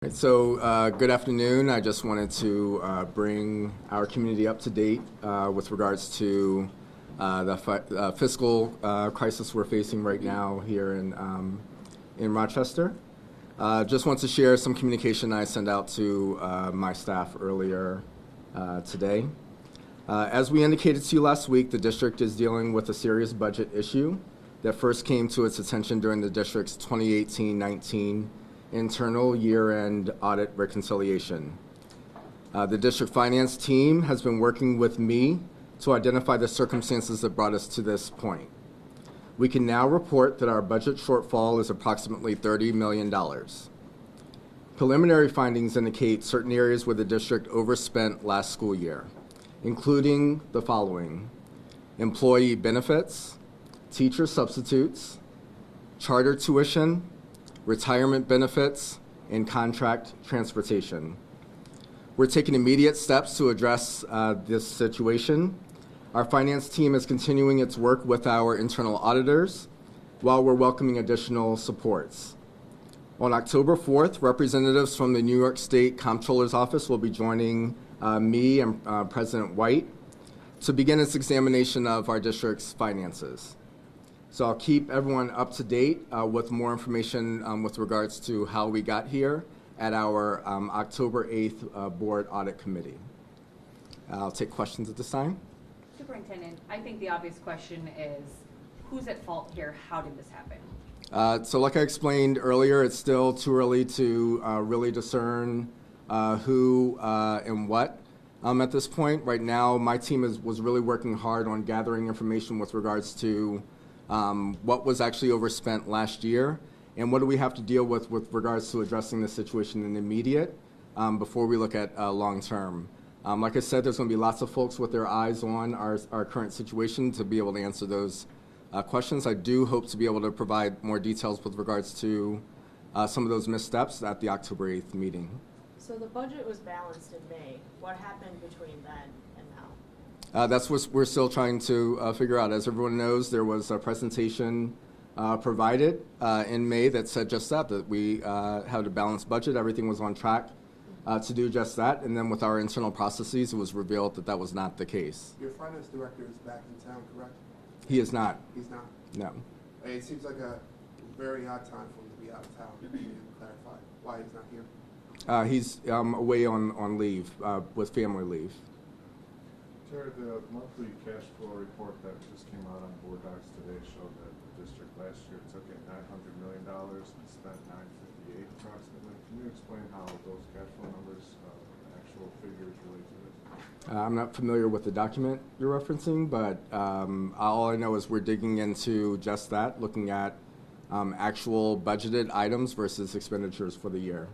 Good afternoon. I just wanted to bring our community up to date with regards to the fiscal crisis we're facing right now here in Rochester. Just want to share some communication I sent out to my staff earlier today. As we indicated to you last week, the district is dealing with a serious budget issue that first came to its attention during the district's 2018-19 internal year-end audit reconciliation. The district finance team has been working with me to identify the circumstances that brought us to this point. We can now report that our budget shortfall is approximately $30 million. Preliminary findings indicate certain areas where the district overspent last school year, including the following: employee benefits, teacher substitutes, charter tuition, retirement benefits, and contract transportation. We're taking immediate steps to address this situation. Our finance team is continuing its work with our internal auditors while we're welcoming additional supports. On October 4th, representatives from the New York State Comptroller's Office will be joining me and President White to begin its examination of our district's finances. So I'll keep everyone up to date with more information with regards to how we got here at our October 8th Board Audit Committee. I'll take questions at this time. Superintendent, I think the obvious question is, who's at fault here? How did this happen? So like I explained earlier, it's still too early to really discern who and what. At this point, right now, my team was really working hard on gathering information with regards to what was actually overspent last year, and what do we have to deal with regards to addressing the situation in the immediate before we look at long term. Like I said, there's going to be lots of folks with their eyes on our current situation to be able to answer those questions. I do hope to be able to provide more details with regards to some of those missteps at the October 8th meeting. So the budget was balanced in May. What happened between then and now? That's what we're still trying to figure out. As everyone knows, there was a presentation provided in May that said just that we had a balanced budget. Everything was on track to do just that. And then with our internal processes, it was revealed that that was not the case. Your finance director is back in town, correct? He is not. He's not? No. It seems like a very odd time for him to be out of town. Can you clarify why he's not here? He's away on leave, with family leave. Jared, the monthly cash flow report that just came out on board docs today showed that the district last year took in $900 million and spent $958 approximately. Can you explain how those cash flow numbers, actual figures relate to this? I'm not familiar with the document you're referencing, but all I know is we're digging into just that, looking at actual budgeted items versus expenditures for the year.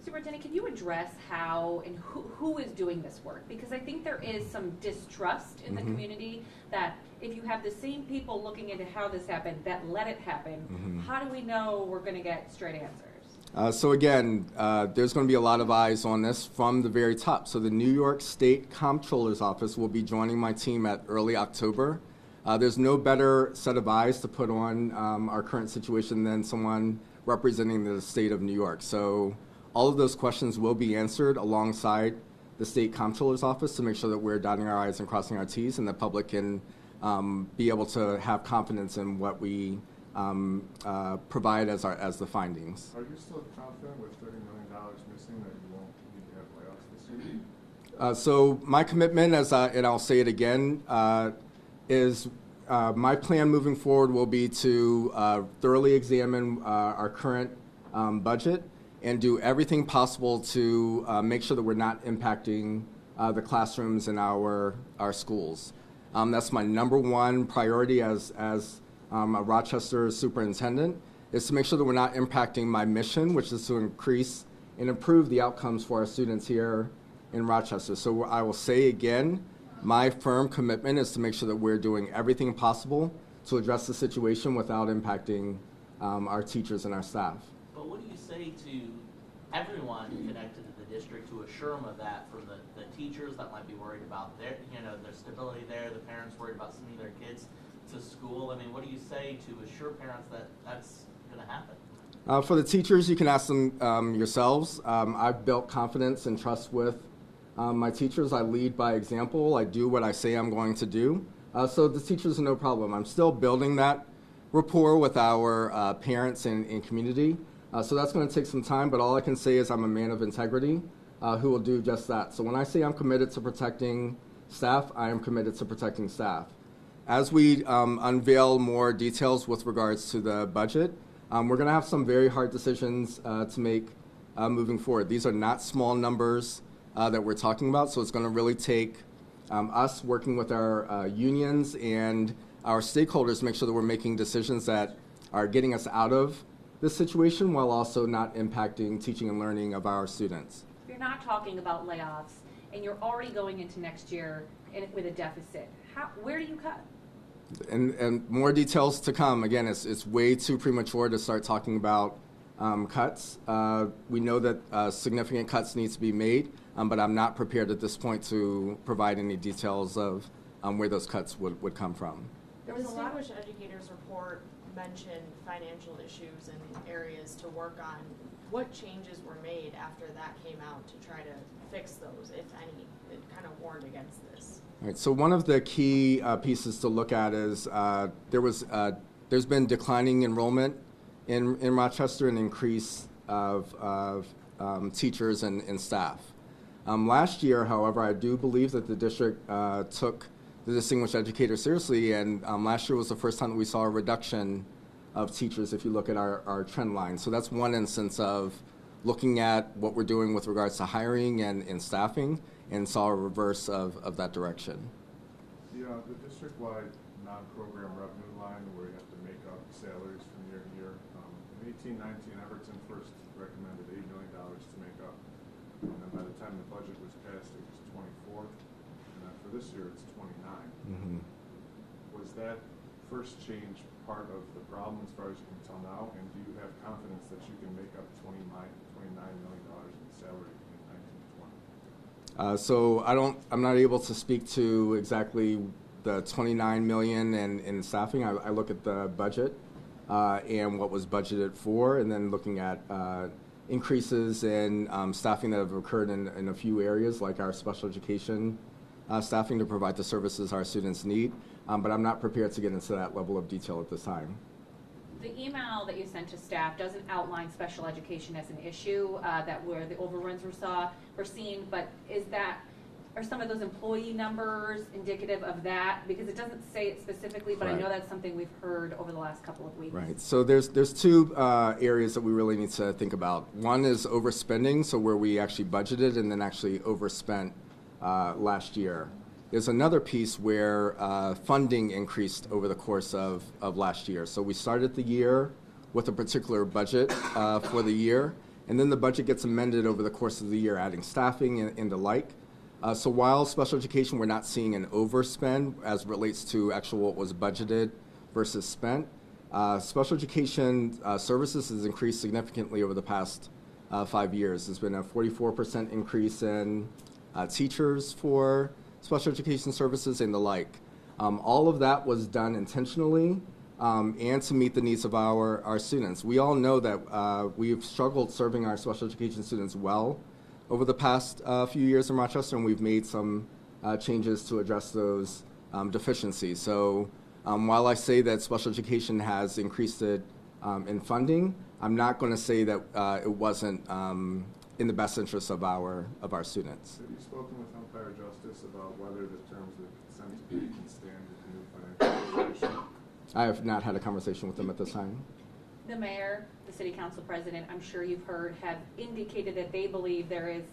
Superintendent, can you address how and who is doing this work? Because I think there is some distrust in the community that if you have the same people looking into how this happened that let it happen, how do we know we're going to get straight answers? So again, there's going to be a lot of eyes on this from the very top. So the New York State Comptroller's Office will be joining my team at early October. There's no better set of eyes to put on our current situation than someone representing the state of New York. So all of those questions will be answered alongside the State Comptroller's Office to make sure that we're dotting our I's and crossing our T's, and the public can be able to have confidence in what we provide as the findings. Are you still confident with $30 million missing that you won't need to have layoffs this year? So my commitment, and I'll say it again, is my plan moving forward will be to thoroughly examine our current budget and do everything possible to make sure that we're not impacting the classrooms in our schools. That's my number one priority as a Rochester superintendent, is to make sure that we're not impacting my mission, which is to increase and improve the outcomes for our students here in Rochester. So I will say again, my firm commitment is to make sure that we're doing everything possible to address the situation without impacting our teachers and our staff. But what do you say to everyone connected to the district to assure them of that, from the teachers that might be worried about their stability there, the parents worried about sending their kids to school? I mean, what do you say to assure parents that that's going to happen? For the teachers, you can ask them yourselves. I've built confidence and trust with my teachers. I lead by example. I do what I say I'm going to do. So the teachers are no problem. I'm still building that rapport with our parents and community. So that's going to take some time, but all I can say is I'm a man of integrity who will do just that. So when I say I'm committed to protecting staff, I am committed to protecting staff. As we unveil more details with regards to the budget, we're going to have some very hard decisions to make moving forward. These are not small numbers that we're talking about, so it's going to really take us working with our unions and our stakeholders to make sure that we're making decisions that are getting us out of this situation while also not impacting teaching and learning of our students. You're not talking about layoffs, and you're already going into next year with a deficit. Where do you cut? And more details to come. Again, it's way too premature to start talking about cuts. We know that significant cuts need to be made, but I'm not prepared at this point to provide any details of where those cuts would come from. The Distinguished Educators Report mentioned financial issues and areas to work on. What changes were made after that came out to try to fix those, if any? It kind of warned against this. All right, so one of the key pieces to look at is there's been declining enrollment in Rochester and increase of teachers and staff. Last year, however, I do believe that the district took the distinguished educators seriously, and last year was the first time that we saw a reduction of teachers if you look at our trend line. So that's one instance of looking at what we're doing with regards to hiring and staffing, and saw a reverse of that direction. The district-wide non-program revenue line where you have to make up salaries from year to year. In 1819, Everton first recommended $8 million to make up. And then by the time the budget was passed, it was 24. And then for this year, it's 29. Mm-hmm. Was that first change part of the problem as far as you can tell now? And do you have confidence that you can make up $29 million in salary in 1920? So I'm not able to speak to exactly the 29 million in staffing. I look at the budget and what was budgeted for, and then looking at increases in staffing that have occurred in a few areas, like our special education staffing to provide the services our students need. But I'm not prepared to get into that level of detail at this time. The email that you sent to staff doesn't outline special education as an issue that where the overruns were seen, but are some of those employee numbers indicative of that? Because it doesn't say it specifically, but Right. I know that's something we've heard over the last couple of weeks. Right. So there's two areas that we really need to think about. One is overspending, so where we actually budgeted and then actually overspent last year. There's another piece where funding increased over the course of last year. So we started the year with a particular budget for the year, and then the budget gets amended over the course of the year, adding staffing and the like. So while special education, we're not seeing an overspend as it relates to actual what was budgeted versus spent. Special education services has increased significantly over the past 5 years. There's been a 44% increase in teachers for special education services and the like. All of that was done intentionally and to meet the needs of our students. We all know that we've struggled serving our special education students well over the past few years in Rochester, and we've made some changes to address those deficiencies. So while I say that special education has increased it in funding, I'm not going to say that it wasn't in the best interest of our students. Have you spoken with umpire justice about whether the terms of the consent decree can stand with the new financial situation? I have not had a conversation with them at this time. The mayor, the city council president, I'm sure you've heard, have indicated that they believe there is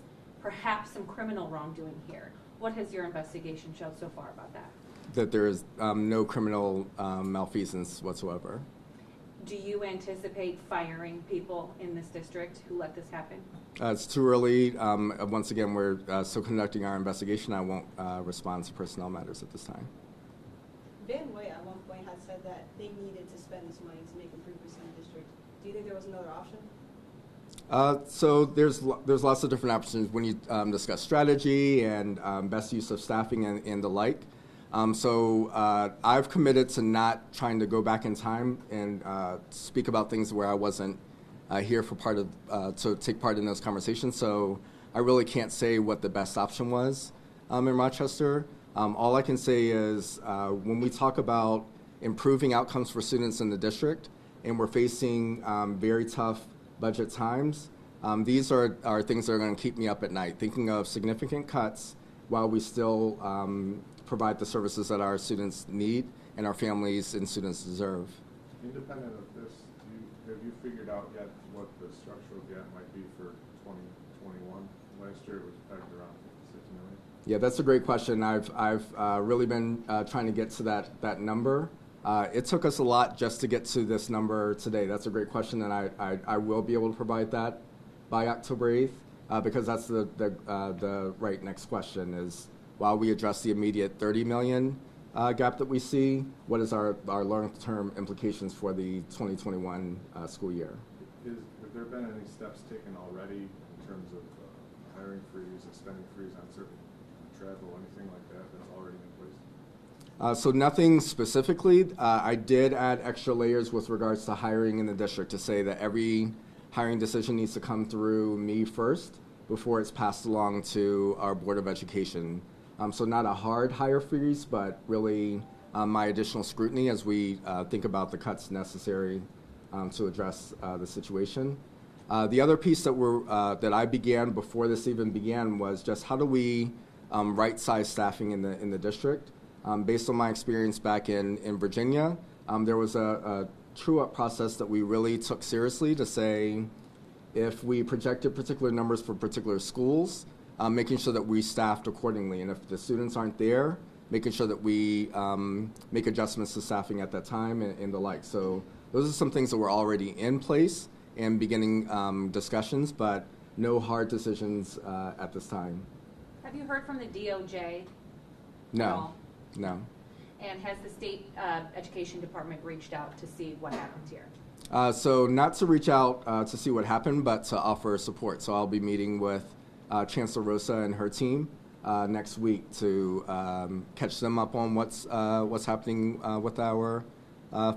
perhaps some criminal wrongdoing here. What has your investigation showed so far about that? That there is no criminal malfeasance whatsoever. Do you anticipate firing people in this district who let this happen? It's too early. Once again, we're still conducting our investigation. I won't respond to personnel matters at this time. Van Way at one point had said that they needed to spend this money to make improvements in the district. Do you think there was another option? So there's lots of different options when you discuss strategy and best use of staffing and the like. So I've committed to not trying to go back in time and speak about things where I wasn't here for to take part in those conversations. So I really can't say what the best option was in Rochester. All I can say is when we talk about improving outcomes for students in the district, and we're facing very tough budget times, these are things that are going to keep me up at night, thinking of significant cuts while we still provide the services that our students need and our families and students deserve. Independent of this, have you figured out yet what the structural gap might be for 2021? Last year it was pegged around 56 million. Yeah, that's a great question. I've really been trying to get to that number. It took us a lot just to get to this number today. That's a great question, and I will be able to provide that by October 8th because that's the right next question is, while we address the immediate 30 million gap that we see, what is our long-term implications for the 2021 school year? Have there been any steps taken already in terms of hiring freeze, a spending freeze on certain travel, anything like that that's already in place? So nothing specifically. I did add extra layers with regards to hiring in the district to say that every hiring decision needs to come through me first before it's passed along to our Board of Education. So not a hard hire freeze, but really my additional scrutiny as we think about the cuts necessary to address the situation. The other piece that I began before this even began was just how do we right-size staffing in the district. Based on my experience back in Virginia, there was a true-up process that we really took seriously to say if we projected particular numbers for particular schools, making sure that we staffed accordingly. And if the students aren't there, making sure that we make adjustments to staffing at that time and the like. So those are some things that were already in place and beginning discussions, but no hard decisions at this time. Have you heard from the DOJ? No, no. And has the state education department reached out to see what happens here? So not to reach out to see what happened, but to offer support. So I'll be meeting with Chancellor Rosa and her team next week to catch them up on what's happening with our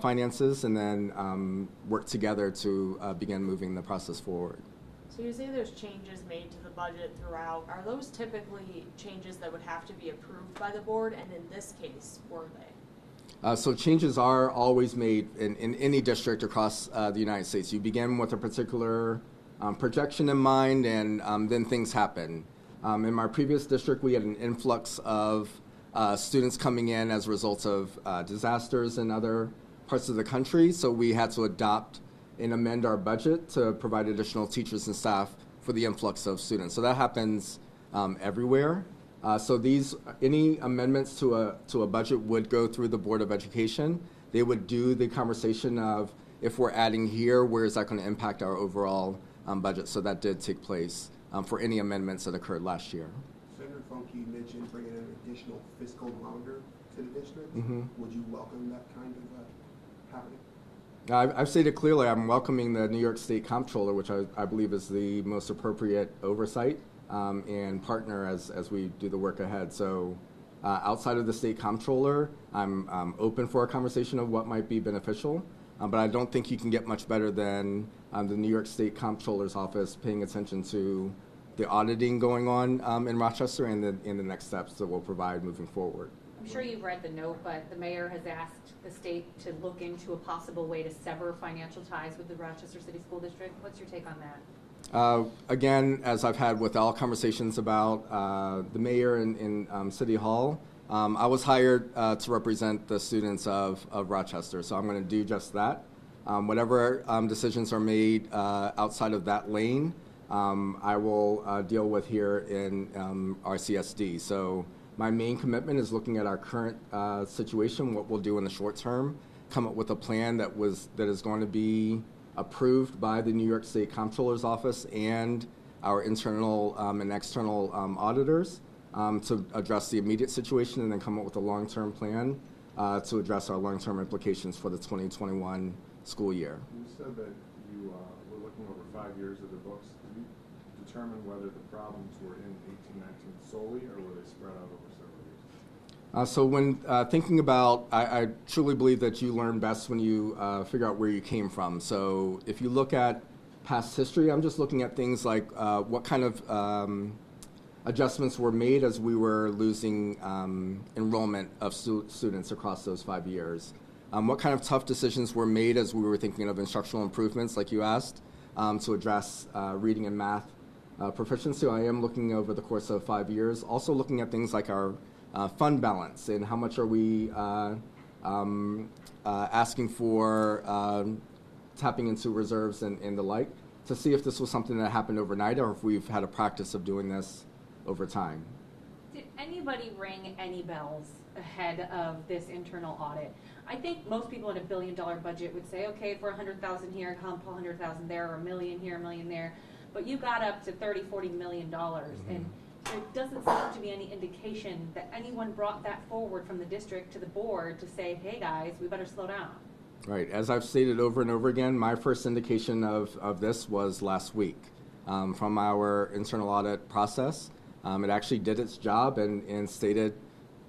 finances, and then work together to begin moving the process forward. So you say there's changes made to the budget throughout. Are those typically changes that would have to be approved by the board? And in this case, were they? So changes are always made in any district across the United States. You begin with a particular projection in mind, and then things happen. In my previous district, we had an influx of students coming in as a result of disasters in other parts of the country, so we had to adopt and amend our budget to provide additional teachers and staff for the influx of students. So that happens everywhere. So any amendments to a budget would go through the Board of Education. They would do the conversation of, if we're adding here, where is that going to impact our overall budget? So that did take place for any amendments that occurred last year. Senator Funke mentioned bringing an additional fiscal monitor to the district. Mm-hmm. Would you welcome that kind of happening? I've stated clearly I'm welcoming the New York State Comptroller, which I believe is the most appropriate oversight and partner as we do the work ahead. So outside of the State Comptroller, I'm open for a conversation of what might be beneficial, but I don't think you can get much better than the New York State Comptroller's office paying attention to the auditing going on in Rochester and the next steps that we'll provide moving forward. I'm sure you've read the note, but the mayor has asked the state to look into a possible way to sever financial ties with the Rochester City School District. What's your take on that? Again, as I've had with all conversations about the mayor in City Hall, I was hired to represent the students of Rochester, so I'm going to do just that. Whatever decisions are made outside of that lane, I will deal with here in RCSD. So my main commitment is looking at our current situation, what we'll do in the short term, come up with a plan that is going to be approved by the New York State Comptroller's Office and our internal and external auditors to address the immediate situation, and then come up with a long-term plan to address our long-term implications for the 2021 school year. You said that you were looking over 5 years of the books. Did you determine whether the problems were in 18-19 solely, or were they spread out over several years? So when thinking about, I truly believe that you learn best when you figure out where you came from. So if you look at past history. I'm just looking at things like what kind of adjustments were made as we were losing enrollment of students across those 5 years. What kind of tough decisions were made as we were thinking of instructional improvements, like you asked, to address reading and math proficiency. I am looking over the course of 5 years, also looking at things like our fund balance and how much are we asking for tapping into reserves and the like, to see if this was something that happened overnight or if we've had a practice of doing this over time. Did anybody ring any bells ahead of this internal audit? I think most people in a $1 billion budget would say, okay, for 100,000 here, hump 100,000 there, or $1 million here, $1 million there. But you got up to $30–40 million, and there doesn't seem to be any indication that anyone brought that forward from the district to the board to say, hey guys, we better slow down. Right. As I've stated over and over again, my first indication of this was last week from our internal audit process. It actually did its job and stated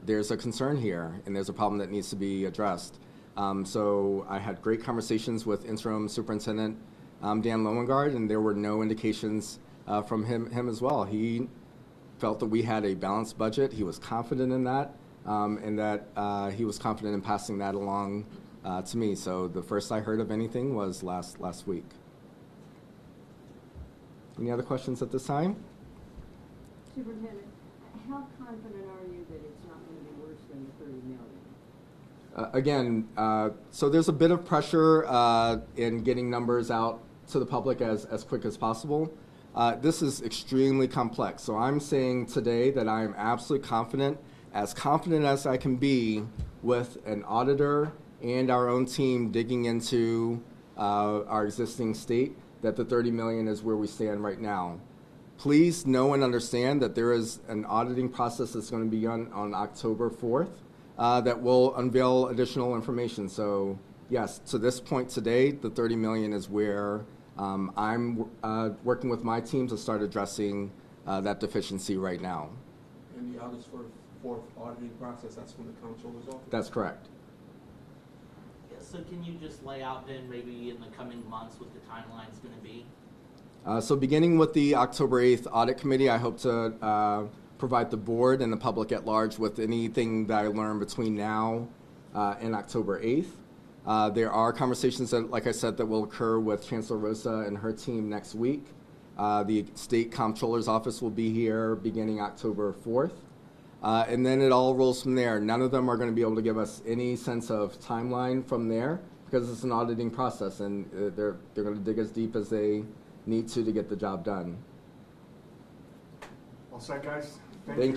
there's a concern here and there's a problem that needs to be addressed. So I had great conversations with Interim Superintendent Dan Lowengard, and there were no indications from him as well. He felt that we had a balanced budget. He was confident in that, and that he was confident in passing that along to me. So the first I heard of anything was last week. Any other questions at this time? Superintendent, how confident are you that it's not going to be worse than the 30 million? Again, so there's a bit of pressure in getting numbers out to the public as quick as possible. This is extremely complex. So I'm saying today that I am absolutely confident as I can be, with an auditor and our own team digging into our existing state, that the 30 million is where we stand right now. Please know and understand that there is an auditing process that's going to be on October 4th that will unveil additional information. So yes, to this point today, the 30 million is where I'm working with my team to start addressing that deficiency right now. And the August 4th auditing process, that's from the comptroller's office? That's correct. Yeah, so can you just lay out then maybe in the coming months what the timeline's going to be? So beginning with the October 8th audit committee, I hope to provide the board and the public at large with anything that I learn between now and October 8th. There are conversations that, like I said, that will occur with Chancellor Rosa and her team next week. The State Comptroller's Office will be here beginning October 4th. And then it all rolls from there. None of them are going to be able to give us any sense of timeline from there because it's an auditing process, and they're going to dig as deep as they need to get the job done. All set, guys? Thank you.